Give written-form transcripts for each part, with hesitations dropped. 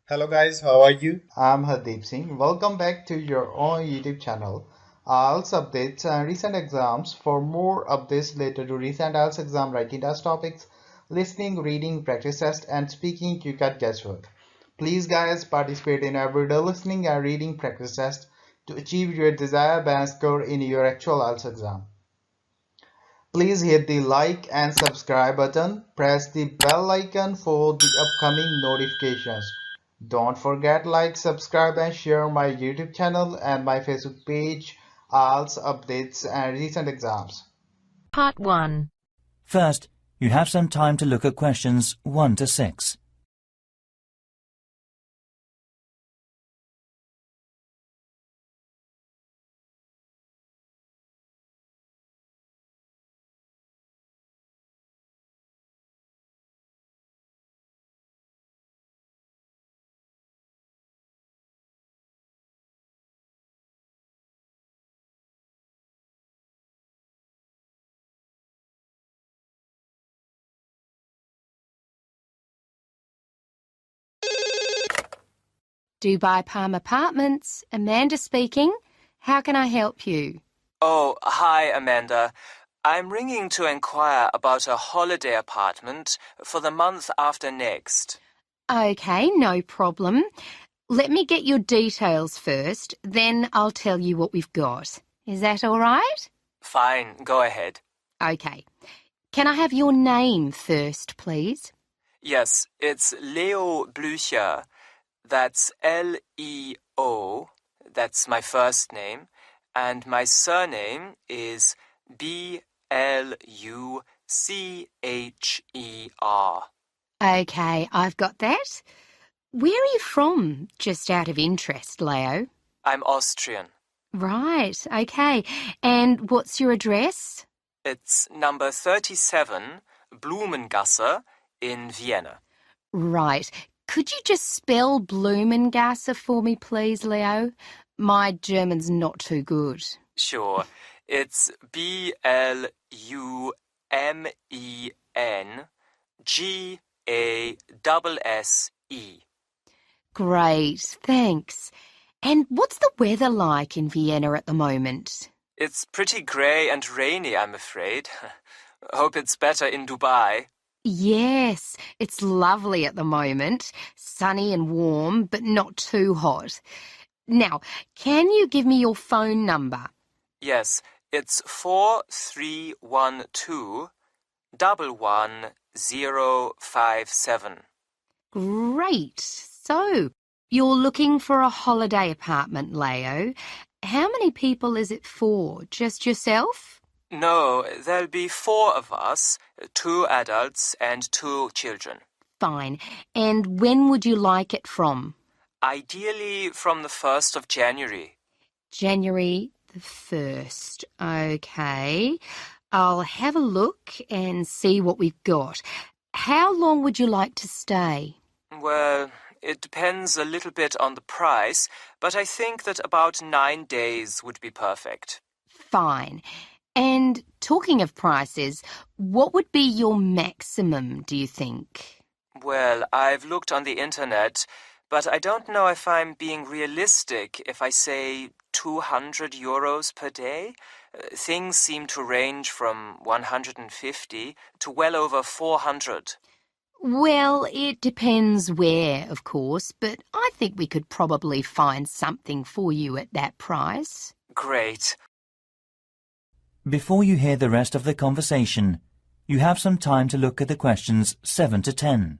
Hello guys, how are you? I'm Hardeep Singh. Welcome back to your own YouTube channel. IELTS updates and recent exams. For more updates related to recent IELTS exam writing test topics, listening, reading, practice test, and speaking, you got guesswork. Please, guys, participate in everyday listening and reading practice test to achieve your desired band score in your actual IELTS exam. Please hit the like and subscribe button. Press the bell icon for the upcoming notifications. Don't forget like, subscribe and share my YouTube channel and my Facebook page, IELTS updates and recent exams. Part 1. First, you have some time to look at questions 1 to 6. Dubai Palm Apartments. Amanda speaking. How can I help you? Oh, hi, Amanda. I'm ringing to inquire about a holiday apartment for the month after next. Okay, no problem. Let me get your details first, then I'll tell you what we've got. Is that all right? Fine, go ahead. Okay. Can I have your name first, please? Yes, it's Leo Blücher. That's Leo. That's my first name. And my surname is Blucher. Okay, I've got that. Where are you from, just out of interest, Leo? I'm Austrian. Right, okay. And what's your address? It's number 37, Blumengasse in Vienna. Right. Could you just spell Blumengasse for me, please, Leo? My German's not too good. Sure. It's Blumengasse. Great, thanks. And what's the weather like in Vienna at the moment? It's pretty grey and rainy, I'm afraid. Hope it's better in Dubai. Yes, it's lovely at the moment. Sunny and warm, but not too hot. Now, can you give me your phone number? Yes, it's 4312 11057. Great. So, you're looking for a holiday apartment, Leo. How many people is it for? Just yourself? No, there'll be 4 of us, 2 adults and 2 children. Fine. And when would you like it from? Ideally from the 1st of January. January the 1st. Okay. I'll have a look and see what we've got. How long would you like to stay? Well, it depends a little bit on the price, but I think that about 9 days would be perfect. Fine. And talking of prices, what would be your maximum, do you think? Well, I've looked on the internet, but I don't know if I'm being realistic if I say 200 euros per day. Things seem to range from 150 to well over 400. Well, it depends where, of course, but I think we could probably find something for you at that price. Great. Before you hear the rest of the conversation, you have some time to look at the questions 7 to 10.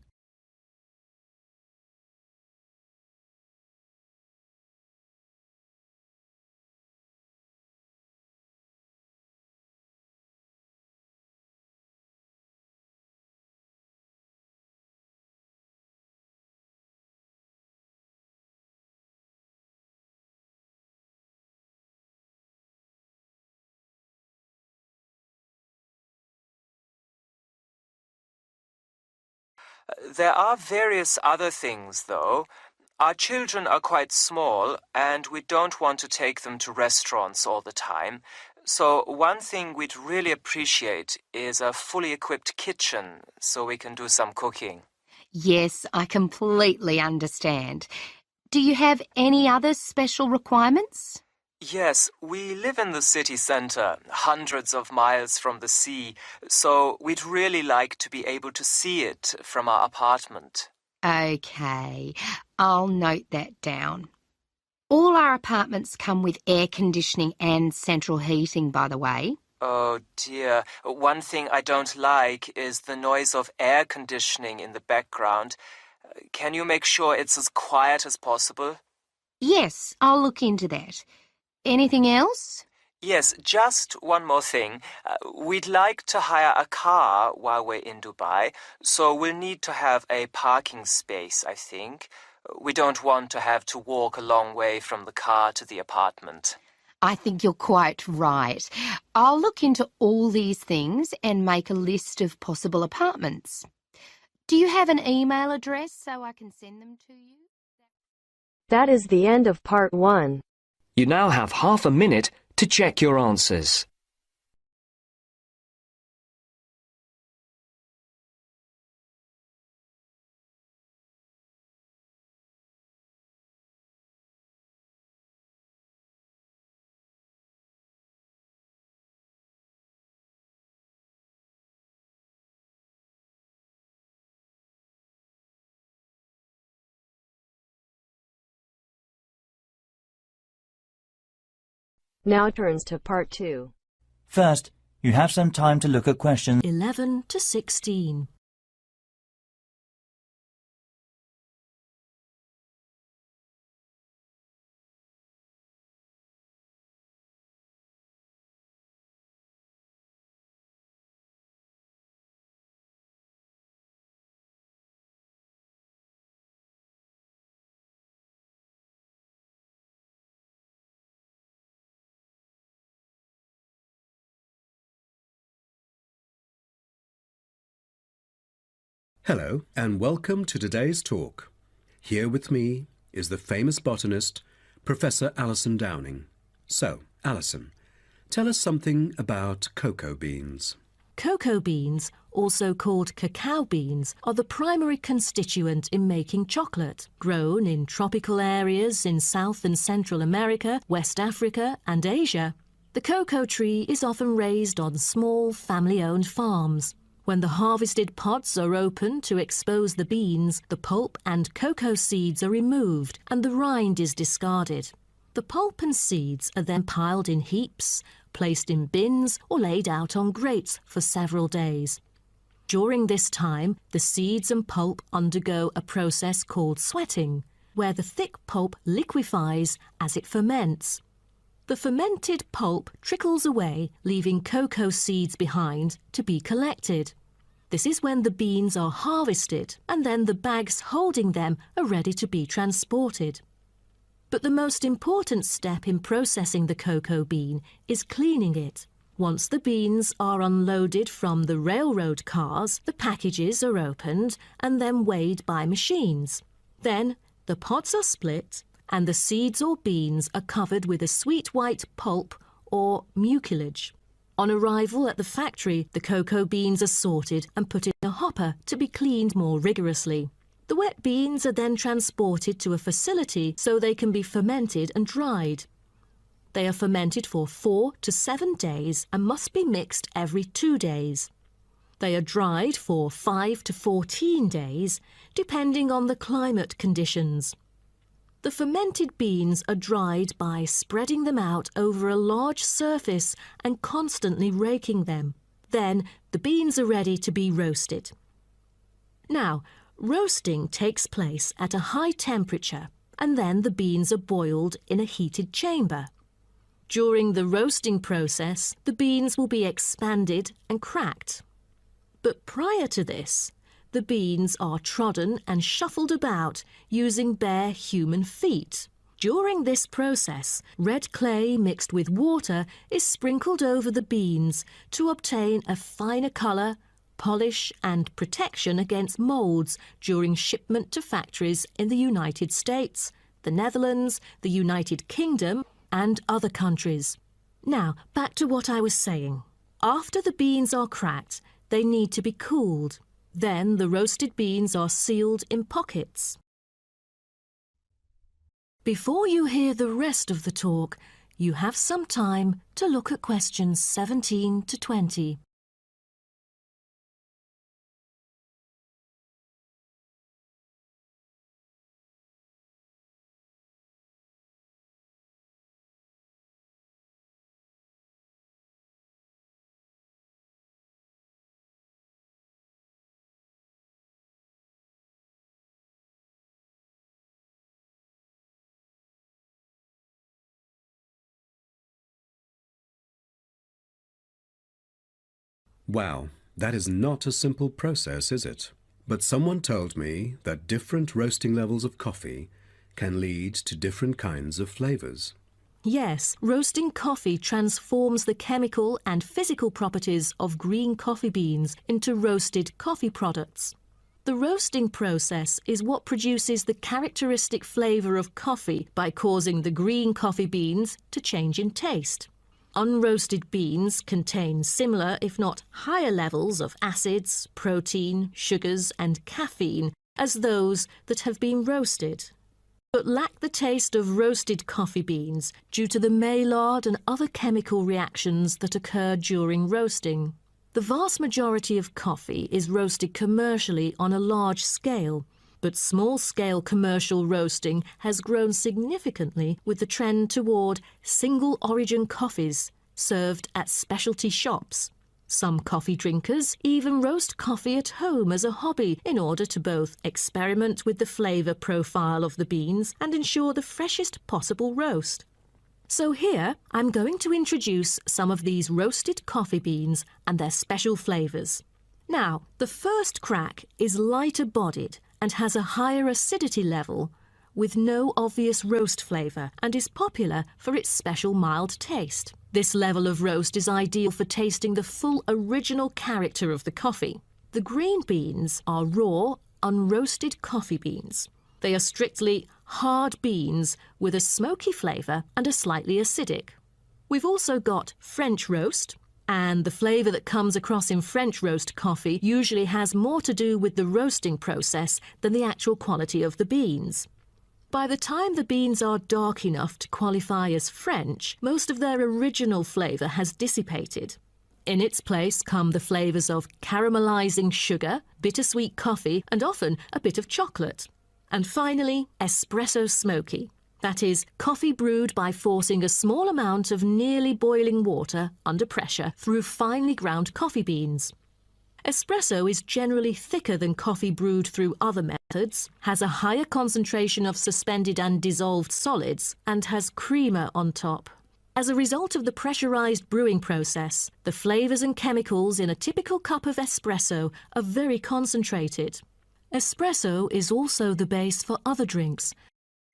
There are various other things, though. Our children are quite small, and we don't want to take them to restaurants all the time. So one thing we'd really appreciate is a fully equipped kitchen so we can do some cooking. Yes, I completely understand. Do you have any other special requirements? Yes, we live in the city centre, hundreds of miles from the sea, so we'd really like to be able to see it from our apartment. Okay, I'll note that down. All our apartments come with air conditioning and central heating, by the way. Oh dear, one thing I don't like is the noise of air conditioning in the background. Can you make sure it's as quiet as possible? Yes, I'll look into that. Anything else? Yes, just one more thing. We'd like to hire a car while we're in Dubai, so we'll need to have a parking space, I think. We don't want to have to walk a long way from the car to the apartment. I think you're quite right. I'll look into all these things and make a list of possible apartments. Do you have an email address so I can send them to you? That is the end of part 1. You now have half a minute to check your answers. Now turns to part 2. First, you have some time to look at questions 11 to 16. Hello and welcome to today's talk. Here with me is the famous botanist, Professor Alison Downing. So, Alison, tell us something about cocoa beans. Cocoa beans, also called cacao beans, are the primary constituent in making chocolate, grown in tropical areas in South and Central America, West Africa and Asia. The cocoa tree is often raised on small family-owned farms. When the harvested pods are opened to expose the beans, the pulp and cocoa seeds are removed and the rind is discarded. The pulp and seeds are then piled in heaps, placed in bins or laid out on grates for several days. During this time, the seeds and pulp undergo a process called sweating, where the thick pulp liquefies as it ferments. The fermented pulp trickles away, leaving cocoa seeds behind to be collected. This is when the beans are harvested, and then the bags holding them are ready to be transported. But the most important step in processing the cocoa bean is cleaning it. Once the beans are unloaded from the railroad cars, the packages are opened and then weighed by machines. Then the pods are split, and the seeds or beans are covered with a sweet white pulp or mucilage. On arrival at the factory, the cocoa beans are sorted and put in a hopper to be cleaned more rigorously. The wet beans are then transported to a facility so they can be fermented and dried. They are fermented for 4 to 7 days and must be mixed every 2 days. They are dried for 5 to 14 days, depending on the climate conditions. The fermented beans are dried by spreading them out over a large surface and constantly raking them. Then the beans are ready to be roasted. Now, roasting takes place at a high temperature, and then the beans are boiled in a heated chamber. During the roasting process, the beans will be expanded and cracked. But prior to this, the beans are trodden and shuffled about using bare human feet. During this process, red clay mixed with water is sprinkled over the beans to obtain a finer colour, polish and protection against moulds during shipment to factories in the United States, the Netherlands, the United Kingdom and other countries. Now, back to what I was saying. After the beans are cracked, they need to be cooled. Then the roasted beans are sealed in pockets. Before you hear the rest of the talk, you have some time to look at questions 17 to 20. Wow, that is not a simple process, is it? But someone told me that different roasting levels of coffee can lead to different kinds of flavours. Yes, roasting coffee transforms the chemical and physical properties of green coffee beans into roasted coffee products. The roasting process is what produces the characteristic flavour of coffee by causing the green coffee beans to change in taste. Unroasted beans contain similar, if not higher levels of acids, protein, sugars and caffeine as those that have been roasted, but lack the taste of roasted coffee beans due to the Maillard and other chemical reactions that occur during roasting. The vast majority of coffee is roasted commercially on a large scale, but small-scale commercial roasting has grown significantly with the trend toward single-origin coffees served at specialty shops. Some coffee drinkers even roast coffee at home as a hobby in order to both experiment with the flavour profile of the beans and ensure the freshest possible roast. So here I'm going to introduce some of these roasted coffee beans and their special flavours. Now, the first crack is lighter bodied and has a higher acidity level with no obvious roast flavour and is popular for its special mild taste. This level of roast is ideal for tasting the full original character of the coffee. The green beans are raw, unroasted coffee beans. They are strictly hard beans with a smoky flavour and are slightly acidic. We've also got French roast, and the flavour that comes across in French roast coffee usually has more to do with the roasting process than the actual quality of the beans. By the time the beans are dark enough to qualify as French, most of their original flavour has dissipated. In its place come the flavours of caramelising sugar, bittersweet coffee, and often a bit of chocolate. And finally, espresso smoky. That is, coffee brewed by forcing a small amount of nearly boiling water under pressure through finely ground coffee beans. Espresso is generally thicker than coffee brewed through other methods, has a higher concentration of suspended and dissolved solids, and has creamer on top. As a result of the pressurized brewing process, the flavours and chemicals in a typical cup of espresso are very concentrated. Espresso is also the base for other drinks,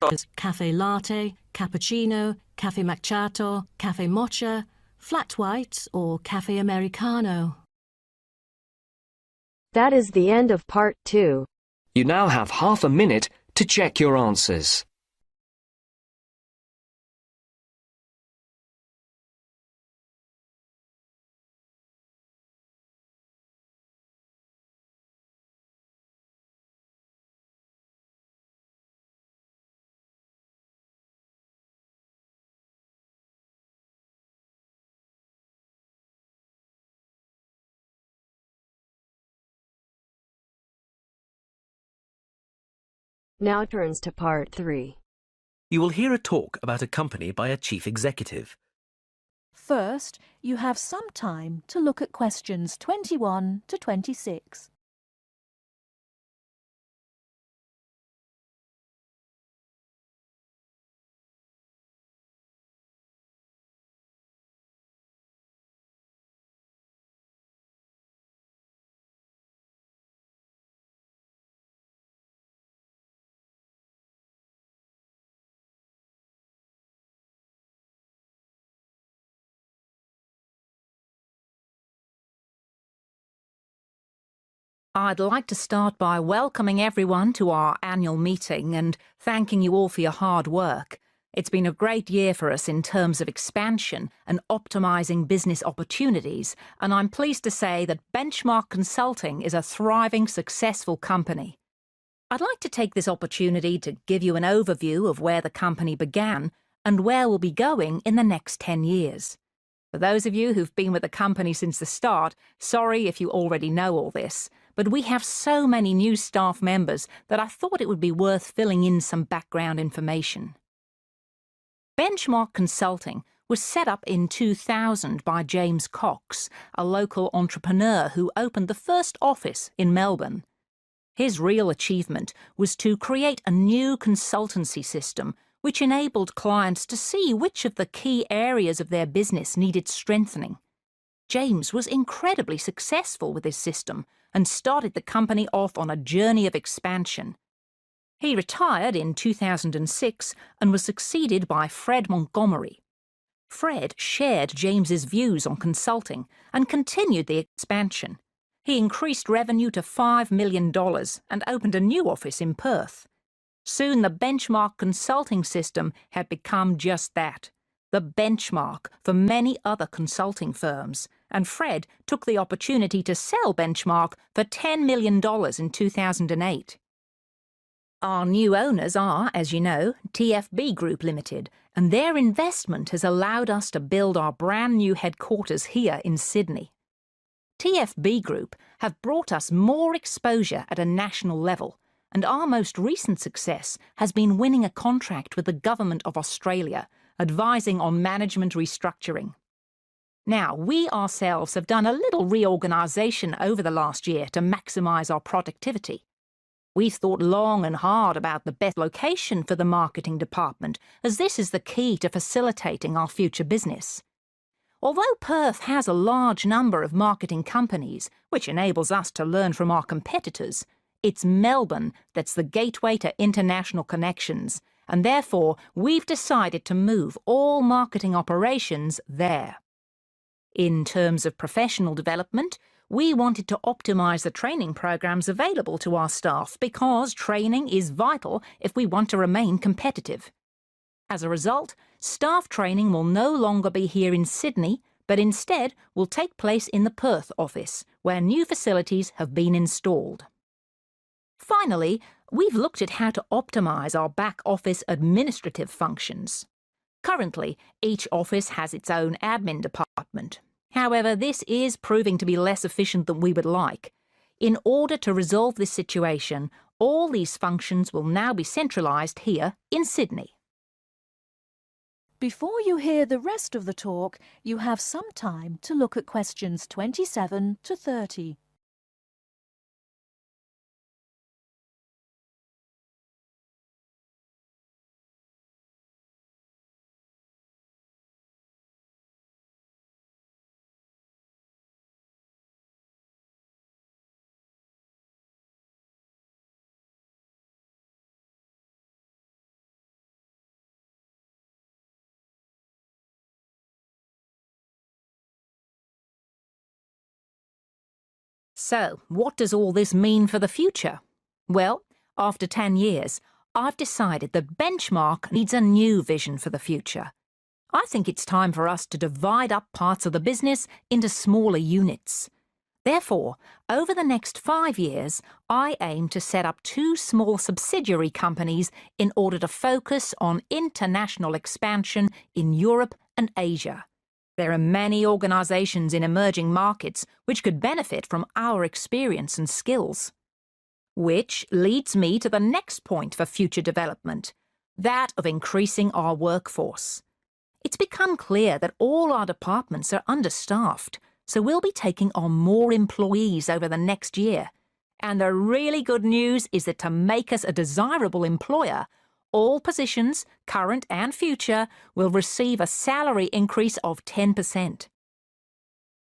as cafe latte, cappuccino, cafe macchiato, cafe mocha, flat white, or cafe americano. That is the end of part 2. You now have half a minute to check your answers. Now turns to part 3. You will hear a talk about a company by a chief executive. First, you have some time to look at questions 21 to 26. I'd like to start by welcoming everyone to our annual meeting and thanking you all for your hard work. It's been a great year for us in terms of expansion and optimizing business opportunities, and I'm pleased to say that Benchmark Consulting is a thriving, successful company. I'd like to take this opportunity to give you an overview of where the company began and where we'll be going in the next 10 years. For those of you who've been with the company since the start, sorry if you already know all this, but we have so many new staff members that I thought it would be worth filling in some background information. Benchmark Consulting was set up in 2000 by James Cox, a local entrepreneur who opened the first office in Melbourne. His real achievement was to create a new consultancy system which enabled clients to see which of the key areas of their business needed strengthening. James was incredibly successful with his system and started the company off on a journey of expansion. He retired in 2006 and was succeeded by Fred Montgomery. Fred shared James's views on consulting and continued the expansion. He increased revenue to $5 million and opened a new office in Perth. Soon the Benchmark Consulting system had become just that, the benchmark for many other consulting firms, and Fred took the opportunity to sell Benchmark for $10 million in 2008. Our new owners are, as you know, TFB Group Limited, and their investment has allowed us to build our brand new headquarters here in Sydney. TFB Group have brought us more exposure at a national level, and our most recent success has been winning a contract with the Government of Australia, advising on management restructuring. Now, we ourselves have done a little reorganisation over the last year to maximise our productivity. We've thought long and hard about the best location for the marketing department, as this is the key to facilitating our future business. Although Perth has a large number of marketing companies, which enables us to learn from our competitors, it's Melbourne that's the gateway to international connections, and therefore we've decided to move all marketing operations there. In terms of professional development, we wanted to optimise the training programs available to our staff because training is vital if we want to remain competitive. As a result, staff training will no longer be here in Sydney, but instead will take place in the Perth office, where new facilities have been installed. Finally, we've looked at how to optimise our back-office administrative functions. Currently, each office has its own admin department. However, this is proving to be less efficient than we would like. In order to resolve this situation, all these functions will now be centralised here in Sydney. Before you hear the rest of the talk, you have some time to look at questions 27 to 30. So, what does all this mean for the future? Well, after 10 years, I've decided that Benchmark needs a new vision for the future. I think it's time for us to divide up parts of the business into smaller units. Therefore, over the next 5 years, I aim to set up 2 small subsidiary companies in order to focus on international expansion in Europe and Asia. There are many organisations in emerging markets which could benefit from our experience and skills. Which leads me to the next point for future development, that of increasing our workforce. It's become clear that all our departments are understaffed, so we'll be taking on more employees over the next year. And the really good news is that to make us a desirable employer, all positions, current and future, will receive a salary increase of 10%.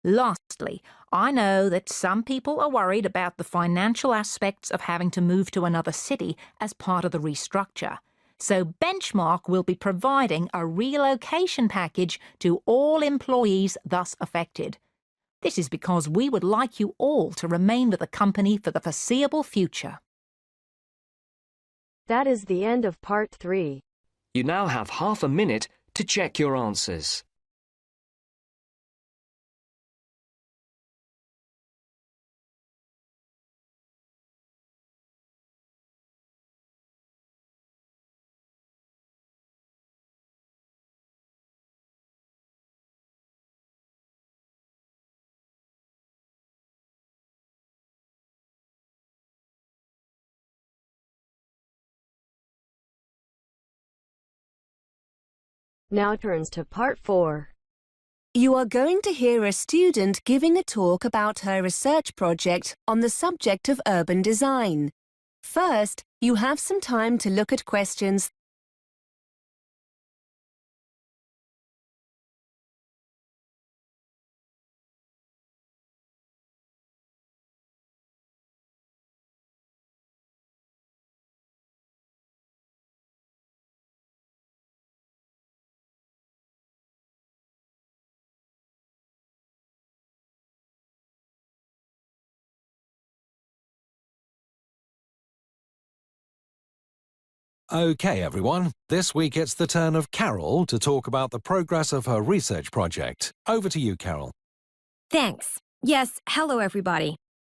Lastly, I know that some people are worried about the financial aspects of having to move to another city as part of the restructure. So Benchmark will be providing a relocation package to all employees thus affected. This is because we would like you all to remain with the company for the foreseeable future. That is the end of part 3. You now have half a minute to check your answers. Now turns to part 4. You are going to hear a student giving a talk about her research project on the subject of urban design. First, you have some time to look at questions OK, everyone. This week it's the turn of Carol to talk about the progress of her research project. Over to you, Carol. Thanks. Yes, hello, everybody.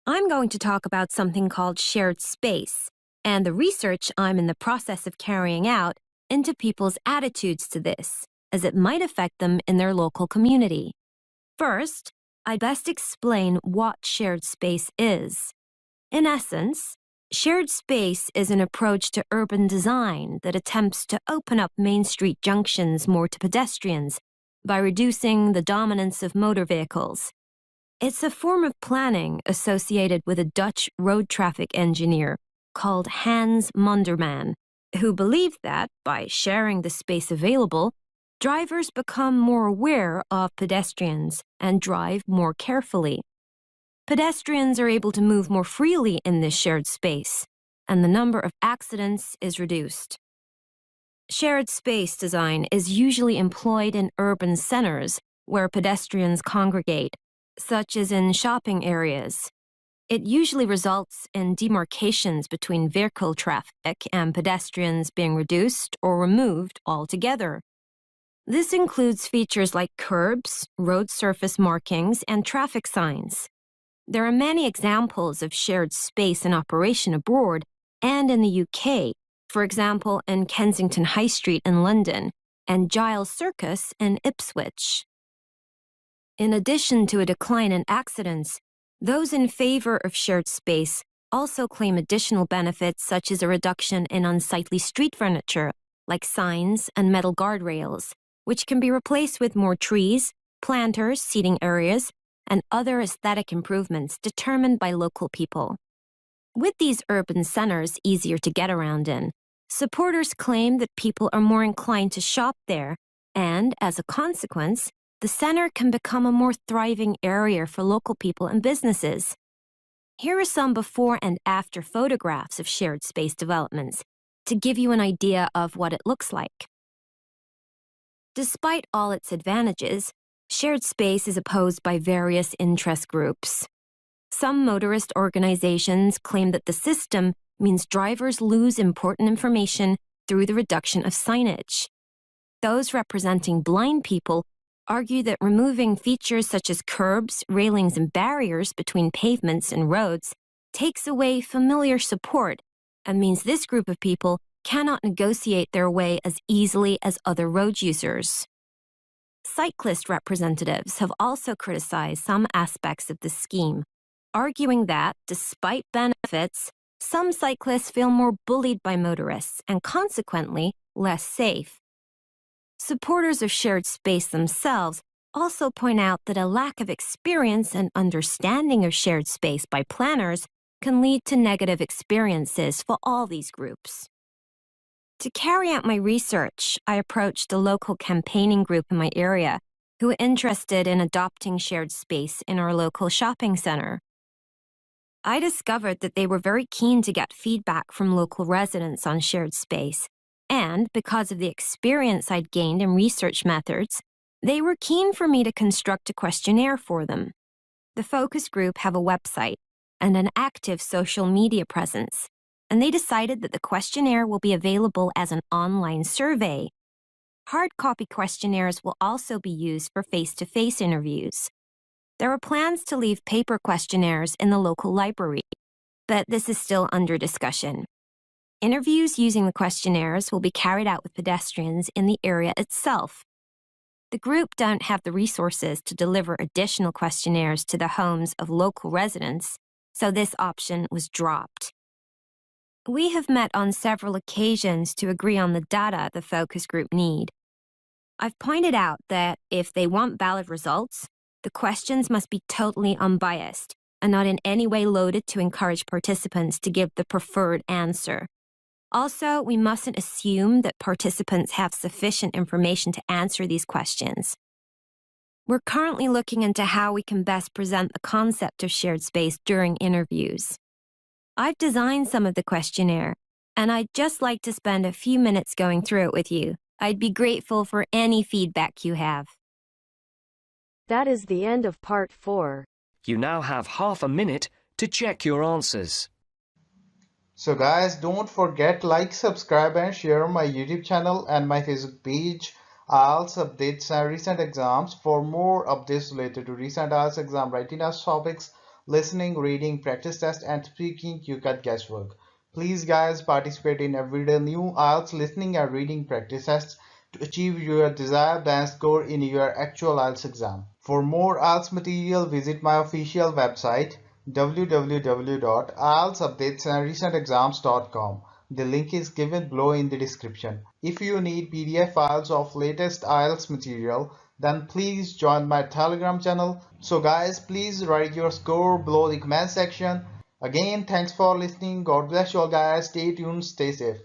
I'm going to talk about something called shared space and the research I'm in the process of carrying out into people's attitudes to this, as it might affect them in their local community. First, I'd best explain what shared space is. In essence, shared space is an approach to urban design that attempts to open up main street junctions more to pedestrians by reducing the dominance of motor vehicles. It's a form of planning associated with a Dutch road traffic engineer called Hans Monderman, who believed that, by sharing the space available, drivers become more aware of pedestrians and drive more carefully. Pedestrians are able to move more freely in this shared space, and the number of accidents is reduced. Shared space design is usually employed in urban centers where pedestrians congregate, such as in shopping areas. It usually results in demarcations between vehicle traffic and pedestrians being reduced or removed altogether. This includes features like curbs, road surface markings, and traffic signs. There are many examples of shared space in operation abroad and in the UK, for example in Kensington High Street in London and Giles Circus in Ipswich. In addition to a decline in accidents, those in favor of shared space also claim additional benefits such as a reduction in unsightly street furniture, like signs and metal guardrails, which can be replaced with more trees, planters, seating areas, and other aesthetic improvements determined by local people. With these urban centers easier to get around in, supporters claim that people are more inclined to shop there, and, as a consequence, the center can become a more thriving area for local people and businesses. Here are some before and after photographs of shared space developments to give you an idea of what it looks like. Despite all its advantages, shared space is opposed by various interest groups. Some motorist organizations claim that the system means drivers lose important information through the reduction of signage. Those representing blind people argue that removing features such as curbs, railings, and barriers between pavements and roads takes away familiar support and means this group of people cannot negotiate their way as easily as other road users. Cyclist representatives have also criticized some aspects of the scheme, arguing that, despite benefits, some cyclists feel more bullied by motorists and consequently less safe. Supporters of shared space themselves also point out that a lack of experience and understanding of shared space by planners can lead to negative experiences for all these groups. To carry out my research, I approached a local campaigning group in my area who were interested in adopting shared space in our local shopping center. I discovered that they were very keen to get feedback from local residents on shared space, and because of the experience I'd gained in research methods, they were keen for me to construct a questionnaire for them. The focus group have a website and an active social media presence, and they decided that the questionnaire will be available as an online survey. Hard copy questionnaires will also be used for face-to-face interviews. There are plans to leave paper questionnaires in the local library, but this is still under discussion. Interviews using the questionnaires will be carried out with pedestrians in the area itself. The group don't have the resources to deliver additional questionnaires to the homes of local residents, so this option was dropped. We have met on several occasions to agree on the data the focus group need. I've pointed out that if they want valid results, the questions must be totally unbiased and not in any way loaded to encourage participants to give the preferred answer. Also, we mustn't assume that participants have sufficient information to answer these questions. We're currently looking into how we can best present the concept of shared space during interviews. I've designed some of the questionnaire, and I'd just like to spend a few minutes going through it with you. I'd be grateful for any feedback you have. That is the end of part 4. You now have half a minute to check your answers. So guys, don't forget like, subscribe and share my YouTube channel and my Facebook page, IELTS updates and recent exams. For more updates related to recent IELTS exam writing test topics, listening, reading, practice test and speaking, you cut guesswork. Please guys, participate in everyday new IELTS listening and reading practice tests to achieve your desired band score in your actual IELTS exam. For more IELTS material, visit my official website www.ieltsupdatesandrecentexams.com. The link is given below in the description. If you need PDF files of latest IELTS material, then please join my Telegram channel. So guys, please write your score below the comment section. Again, thanks for listening. God bless you all guys. Stay tuned, stay safe.